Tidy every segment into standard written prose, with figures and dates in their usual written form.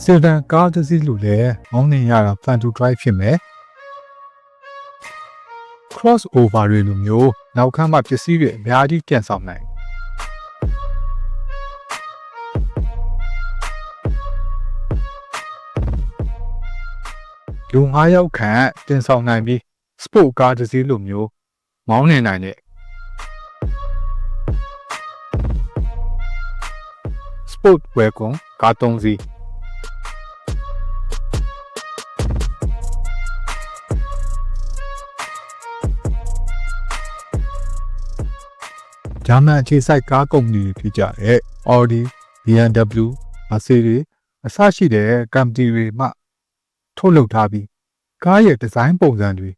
Sedan ကားတစ်စီးလို့လည်းမောင်းနေရတာ Fun to Drive ဖြစ်မယ် Crossover တွေလိုမျိုးနောက်ခန်းမှာပစ္စည်းတွေအများကြီးပြန်ဆောင်နိုင်လူ9ယောက်ခန့်တင်ဆောင်နိုင်ပြီး Sport ကားတစ်စီးလိုမျိုးမောင်းနေနိုင်တဲ့ Sport Wagon ကား3စီးဂျာမန်အခြေစိုက်ကားကုမ္ပဏီတွေဖြစ်ကြတဲ့ Audi, BMW, Mercedes အစရှိတဲ့ကုမ္ပဏီတွေမှထုတ်လုပ်ထားပြီးကားရဲ့ဒီဇိုင်းပုံစံတွေ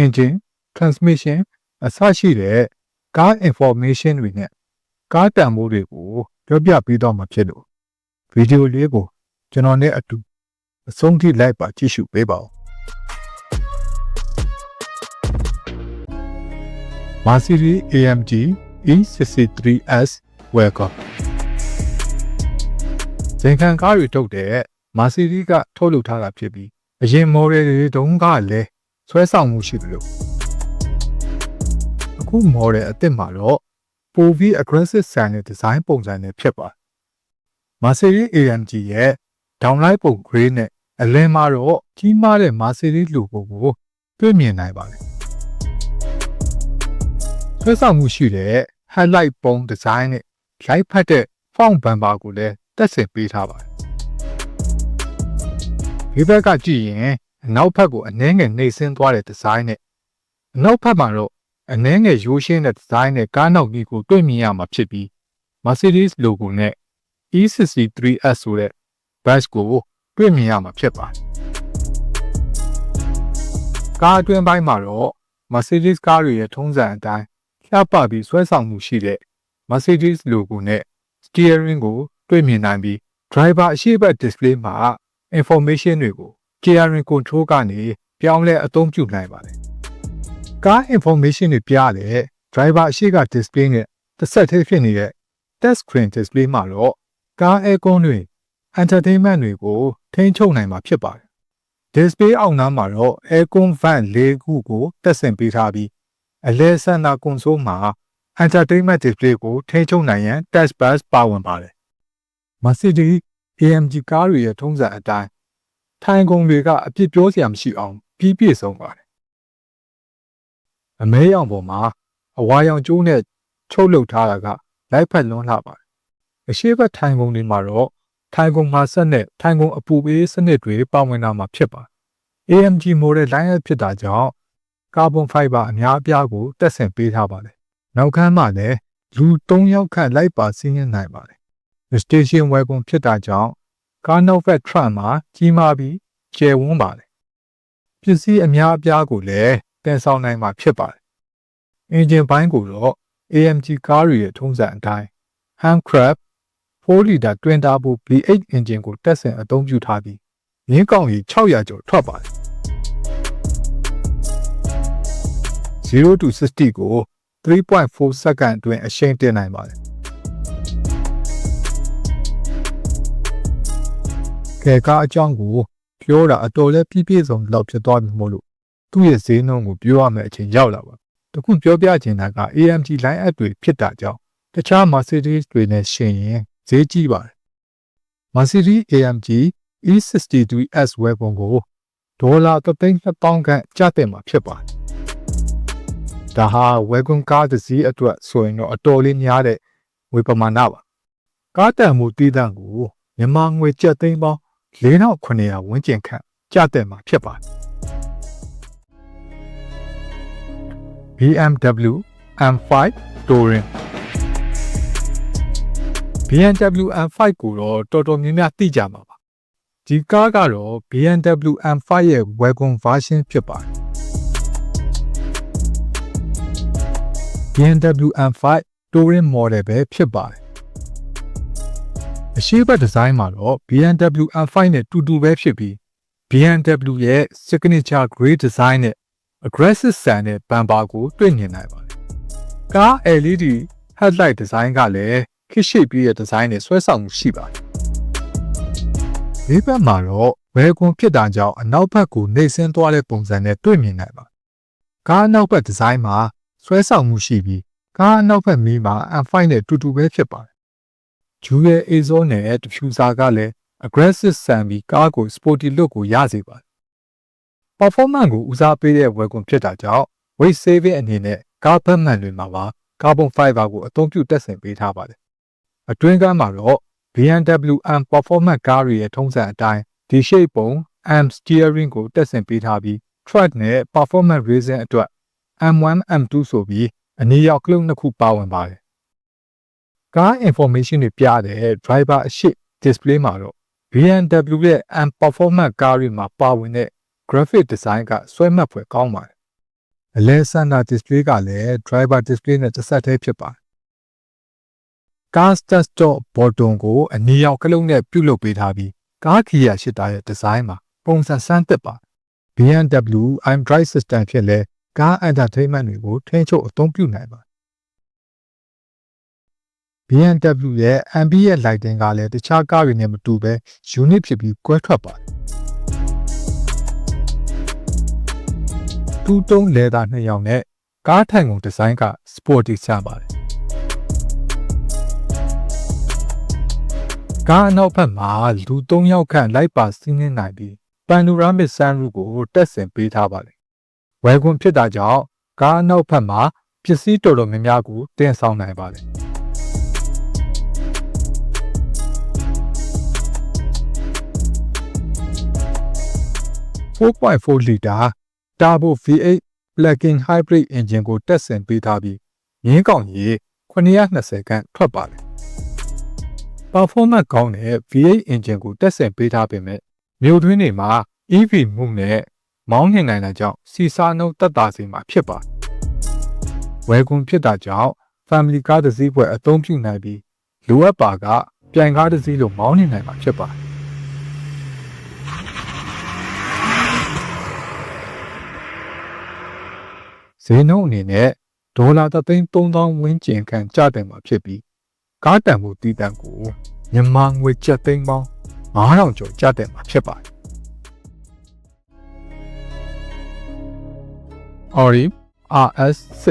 engine, transmission အစရှိတဲ့ကား information တွေနဲ့ကားတန်ဖိုးတွေကိုပြောပြပေးတော့မှာဖြစ်လို့ဗီဒီယိုလေးကိုကျွန်တော်နဲ့အတူအဆုံးထိလိုက်ပါကြည့်ရှုပေးပါဦး Mercedes AMG E63S Wagon ဇင်ခံကားတွေထုတ်တဲ့ Mercedes ကထုတ်လုပ်ထားတာဖြစ်ပြီးအရင် model တွေတုန်းကလည်းဆွဲဆောင်မှုရှိတယ်လို့အခု model အသစ်မှာတော့ပိုပြီး aggressive ဆန်တဲ့ design ပုံစံနဲ့ဖြစ်ပါ Mercedes AMG ရဲ့ downlight ပုံ gray နဲ့အလင်းမှာတော့ကြီးမားတဲ့ Mercedes logo ကိုတွေ့မြင်နိုင်ပါတယ်ဆွဲဆောင်မှုရှိတဲ့ headlight ပုံ design နဲ့ light ဖတ်တဲ့ front bumper ကိုလည်းတက်ဆင်ပေးထားပါတယ်ဒီဘက်ကကြည့်ရင်အနောက်ဘက်ကိုအနှဲငယ်နှိမ့်ဆင်းသွားတဲ့ design နဲ့အနောက်ဘက်မှာတော့အနှဲငယ်ရိုးရှင်းတဲ့ design နဲ့ကားနောက်ကြီးကိုတွေ့မြင်ရမှာဖြစ်ပြီး Mercedes logo နဲ့ E63S ဆိုတဲ့ badge ကိုတွေ့မြင်ရမှာဖြစ်ပါတယ်ကားအတွင်းပိုင်းမှာတော့ Mercedes ကားတွေရဲ့ထုံးစံအတိုင်းလှပပြီးဆွဲဆောင်မှုရှိတဲ့ Mercedes logo နဲ့ steering ကိုတွေ့မြင်နိုင်ပြီး driver အရှိတ် display မှာ information တွေကို steering control ကနေပြောင်းလဲအသုံးပြုနိုင်ပါတယ်ကား information တွေပြတဲ့ driver အရှိတ် display နဲ့တစ်ဆက်တည်းဖြစ်နေတဲ့ touch screen display မှာတော့ကား aircon တွေ entertainment တွေကိုထိန်းချုပ်နိုင်မှာဖြစ်ပါတယ် display အောက်နားမှာတော့ aircon vent ၄ခုကိုတက်ဆင်ပေးထားပြီးအလဲဆန်တာ console မှာ entertainment display ကိုထိန်းချုပ်နိုင်ရန် touch bar ပါဝင်ပါတယ် Mercedes AMG ကားတွေရဲ့ထုံးစံအတိုင်းထိုင်ကုန်တွေကအပြစ်ပြောစရာမရှိအောင်ပြီးပြည့်စုံပါတယ်အမဲရောင်ပေါ်မှာအဝါရောင်ကျိုးနဲ့ချုပ်လုပ်ထားတာကလိုက်ဖက်လွန်းလှပါတယ်အရှိဘက်ထိုင်ကုန်တွေမှာတော့ထိုင်ကုန်မှာဆက်နဲ့ထိုင်ကုန်အပူပေးစနစ်တွေပါဝင်လာမှာဖြစ်ပါတယ် AMG model line up ဖြစ်တာကြောင့်ကာဗွန်ဖိုက်ဘာအများအပြားကိုတက်ဆင်ပေးထားပါတယ်နောက်ခန်းမှာလည်းလူ3ယောက်ခန့်လိုက်ပါစီးနှင်နိုင်ပါတယ် station wagon ဖြစ်တာကြောင့်ကားနောက်ဘက် trunk မှာကြီးမားပြီးကျယ်ဝန်းပါတယ်ပစ္စည်းအများအပြားကိုလည်းတင်ဆောင်နိုင်မှာဖြစ်ပါတယ်အင်ဂျင်ပိုင်းကိုတော့ AMG ကားတွေရဲ့ထုံးစံအတိုင်း Handcraft 4 liter twin turbo V8 engine ကိုတက်ဆင်အသုံးပြုထားပြီးမြင်းကောင်ကြီး600ကျော်ထွက်ပါတယ်0 to 60ကို 3.4 second အတွင်းအရှိန်တင်နိုင်ပါတယ်ကဲကားအကြောင်းကိုပြောတာအတော်လေးပြည့်ပြည့်စုံလောက်ဖြစ်သွားပြီမို့လို့သူ့ရဲ့ဈေးနှုန်းကိုပြောရမယ့်အချိန်ရောက်လာပါတခုပြောပြချင်တာက AMG line up တွေဖြစ်တာကြောင့်တခြား Mercedes တွေနဲ့ယှဉ်ရင်ဈေးကြီးပါတယ် Mercedes AMG E63S wagon ကိုဒေါ်လာ3,200,000 ခန့်ကျတဲ့မှာဖြစ်ပါတယ်ဒါဟာ wagon ကားတစ်စီးအတွက်ဆိုရင်တော့အတော်လေးများတဲ့ငွေပမာဏပါကားတန်မှုတည်တံ့ကိုမြန်မာငွေကျပ်သိန်းပေါင်း4,900 ဝန်းကျင်ခန့်ကျတဲ့မှာဖြစ်ပါတယ် BMW M5 Touring BMW M5 ကိုတော့တော်တော်များများသိကြမှာပါဒီကားကတော့ BMW M5 ရဲ့ wagon version ဖြစ်ပါတယ် BMW M5 Touring model ပဲဖြစ်ပါတယ်အရှိဘက်ဒီဇိုင်းမှာတော့ BMW M5 နဲ့တူတူပဲဖြစ်ပြီး BMW ရဲ့ signature grey design နဲ့ aggressive ဆန်တဲ့ bumper ကိုတွေ့မြင်နိုင်ပါတယ်ကား LED headlight design ကလည်းခေတ်ရှိပြီးတဲ့ design နဲ့ဆွဲဆောင်မှုရှိပါတယ် ဘေးဘက်မှာတော့ဝယ်ကွန်ဖြစ်တာကြောင့်အနောက်ဘက်ကိုနှိပ်စင်းသွားတဲ့ပုံစံနဲ့တွေ့မြင်နိုင်ပါတယ်။ကားအနောက်ဘက်ဒီဇိုင်းမှာဆွဲဆောင်မှုရှိပြီးကားအနောက်ဘက်မီးမှာ M5 နဲ့တူတူပဲဖြစ်ပါတယ်။ Dual Exhaust နဲ့ Diffuser ကလည်း aggressive ဆန်ပြီးကားကို sporty look ကိုရစေပါတယ်။ performance ကိုဦးစားပေးတဲ့ဝယ်ကွန်ဖြစ်တာကြောင့် weight saving အနေနဲ့ကားဘက်မှန်တွေမှာပါကာဗွန်ဖိုင်ဘာကိုအသုံးပြုတပ်ဆင်ပေးထားပါတယ်။အတွင်းကမ်းမှာတော့ BMW M Performance ကားတွေရဲ့ထုံးစံအတိုင်း D-shape ပုံ M steering ကိုတပ်ဆင်ပေးထားပြီး track နဲ့ performance racing အတွက် M1 M2 ဆိုပြီးအနည်းရောက်ကလုတ်နှစ်ခုပါဝင်ပါတယ်။ကား information တွေပြတဲ့ driver အရှိ display မှာတော့ BMW ရဲ့ M Performance ကားတွေမှာပါဝင်တဲ့ graphic design ကဆွဲမှတ်ဖွယ်ကောင်းပါတယ်။အလဲ center display ကလည်း driver display နဲ့တစ်ဆက်တည်းဖြစ်ပါတယ်။ကား start stop button ကိုအနည်းရောက်ကလုတ်နဲ့ပြုလုပ်ပေးထားပြီးကား gear shifter ရဲ့ design မှာပုံစံဆန်းသစ်ပါ။ BMW iDrive system ဖြစ်လဲကား entertainment တွေကိုထိန်းချုပ်အသုံးပြုနိုင်ပါတယ်။ BMW ရဲ့ ambient lighting ကလည်းတခြားကားတွေနဲ့မတူဘဲ unique ဖြစ်ပြီးကွဲထွက်ပါတယ်။တူတုံးလေသာနှစ်ယောက်နဲ့ကားထိုင်ကုန်ဒီဇိုင်းက sporty ဆန်ပါတယ်။ကားအနောက်ဘက်မှာလူ၃ယောက်ခန့်လိုက်ပါစီးနှင်းနိုင်ပြီး panoramic sunroof ကိုတက်ဆင်ပေးထားပါတယ်။ဝယ်ကွန်ဖြစ်တာကြောင့်ကားအနောက်ဘက်မှာပစ္စည်းတော်တော်များများကိုတင်ဆောင်နိုင်ပါတယ်။ 4.4 လီတာ Turbo V8 Plug-in Hybrid Engine ကိုတက်ဆင်ပေးထားပြီးမြင်းကောင်ရေ920ခန့်ထွက်ပါတယ်။ Performance ကောင်းတဲ့ V8 Engine ကိုတက်ဆင်ပေးထားပေမဲ့မြို့တွင်းတွေမှာ EV မှုနဲ့မောင်းနှင်နိုင်တာကြောင့်စီစားနှုန်းတက်တာစီမှာဖြစ်ပါတယ်။ဝယ်ကွန်ဖြစ်တာကြောင့် Family ကားတစ်စီးပွဲအသုံးပြုနိုင်ပြီးလိုအပ်ပါကပြိုင်ကားတစ်စီးလိုမောင်းနှင်နိုင်မှာဖြစ်ပါတယ်။ဈေးနှုန်းအနေနဲ့ဒေါ်လာ3,300,000ဝန်းကျင်ခန့်ကျတယ်မှာဖြစ်ပြီးကားတန်ဖိုးတည်တံ့ကိုမြန်မာငွေကျပ်သိန်းပေါင်း9,000ကျော်ကျတယ်မှာဖြစ်ပါတယ်။ Audi RS6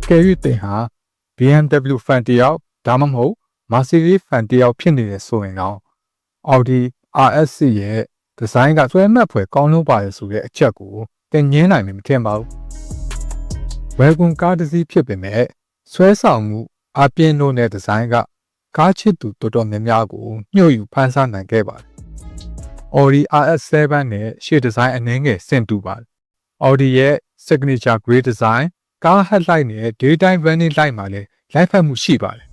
ကဲရီတင်ဟာ BMW fan တယောက်ဒါမှမဟုတ် Mercedes fan တယောက်ဖြစ်နေတယ်ဆိုရင်တော့ Audi RS6 ရဲ့ဒီဇိုင်းကဆွဲမှတ်ဖွယ်ကောင်းလို့ပါတယ်ဆိုတဲ့အချက်ကိုတင်ငင်းနိုင်မှာမထင်ပါဘူး။ဝယ်ကွန်ကားတစ်စီးဖြစ်ပေမဲ့ဆွဲဆောင်မှုအပြင်းလို့တဲ့ဒီဇိုင်းကကားချစ်သူတော်တော်များများကိုညှို့ယူဖန်ဆားနိုင်ခဲ့ပါတယ်။ Audi RS7 နဲ့ရှေ့ဒီဇိုင်းအနည်းငယ်ဆင်တူပါတယ်။ Audi ရဲ့ signature grey design ကား headlight နဲ့ daytime running light မှာလည်းလိုက်ဖက်မှုရှိပါတယ်။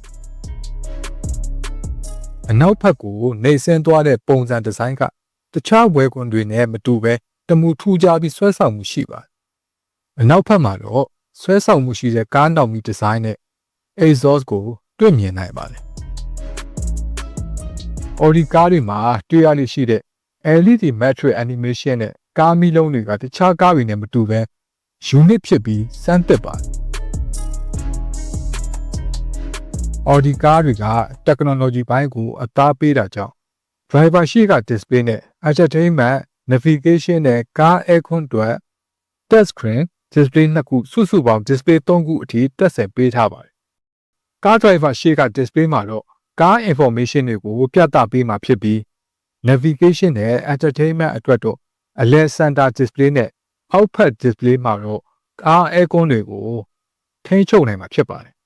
အနောက်ဘက်ကိုနှိပ်စင်းသွားတဲ့ပုံစံဒီဇိုင်းကတခြားဝယ်ကွန်တွေနဲ့မတူဘဲတမူထူးခြားပြီးဆွဲဆောင်မှုရှိပါတယ်။အနောက်ဘက်မှာတော့ဆွဲဆောင်မှုရှိတဲ့ကားနောက်မီဒီဇိုင်းနဲ့ exhaust ကိုတွေ့မြင်နိုင်ပါတယ်။ Audi ကားတွေမှာတွေ့ရလိမ့်ရှိတဲ့ LED matrix animation နဲ့ကားမီးလုံးတွေကတခြားကားတွေနဲ့မတူဘဲ unique ဖြစ်ပြီးစမ်းသစ်ပါတယ်။ Audi ကားတွေက technology ဘိုင်းကိုအသားပေးတာကြောင့် driver ရှေ့က display နဲ့ entertainment navigation နဲ့ကား aircon အတွက် touch screen display နှစ်ခုစုစုပေါင်း display 3ခုအထိတက်ဆင်ပေးထားပါတယ်။ကား driver ရှေ့က display မှာတော့ကား information တွေကိုပြသပေးမှာဖြစ်ပြီး navigation နဲ့ entertainment အတွက်တော့အလဲ center display နဲ့အောက်ဖက် display မှာတော့ကား aircon တွေကိုထိန်းချုပ်နိုင်မှာဖြစ်ပါတယ်။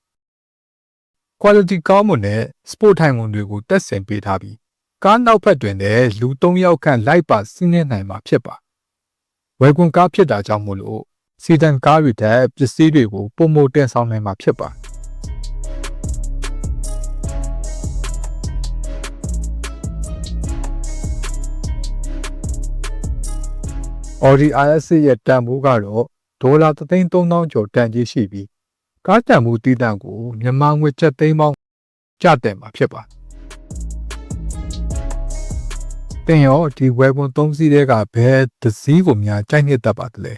quality ကောင်းမွန်တဲ့ sport ထိုင်ကုန်တွေကိုတက်ဆင်ပေးထားပြီးကားနောက်ဖက်တွင်လည်းလူ3ယောက်ခန့်လိုက်ပါစီးနှင်းနိုင်မှာဖြစ်ပါဝယ်ကွန်ကားဖြစ်တာကြောင့်မို့လို့စီဒန်ကားတွေတဲ့ပစ္စည်းတွေကိုပုံမတင်ဆောင်နိုင်မှာဖြစ်ပါ Audi RS6 ရဲ့တန်ဖိုးကတော့ဒေါ်လာ3,300,000ကျော်တန်ကြေးရှိပြီးကားတန်ဖိုးတည်တံ့ကိုမြန်မာငွေကျပ်သိန်းပေါင်းကျတယ်မှာဖြစ်ပါတင်ရောဒီဝယ်ကွန်3စီးတဲ့ကဘယ်တစ်စီးကိုများကြိုက်နှစ်သက်ပါတလဲ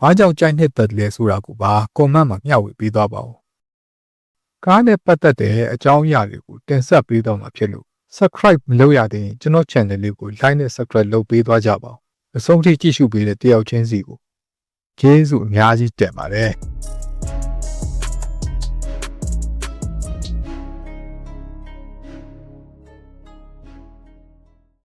ဘာကြောင့်ကြိုက်နှစ်သက်လဲဆိုတာကိုပါကွန်မန့်မှာမျှဝေပေးသွားပါဦး ကားနဲ့ပတ်သက်တဲ့အကြောင်းအရာတွေကိုတင်ဆက်ပေးတော့မှာဖြစ်လို့ subscribe မလုပ်ရသေးရင်ကျွန်တော် channel လေးကို like နဲ့ subscribe လုပ်ပေးသွားကြပါဦးအဆုံးထိကြည့်ရှုပေးတဲ့တယောက်ချင်းစီကိုကျေးဇူးအများကြီးတင်ပါတယ်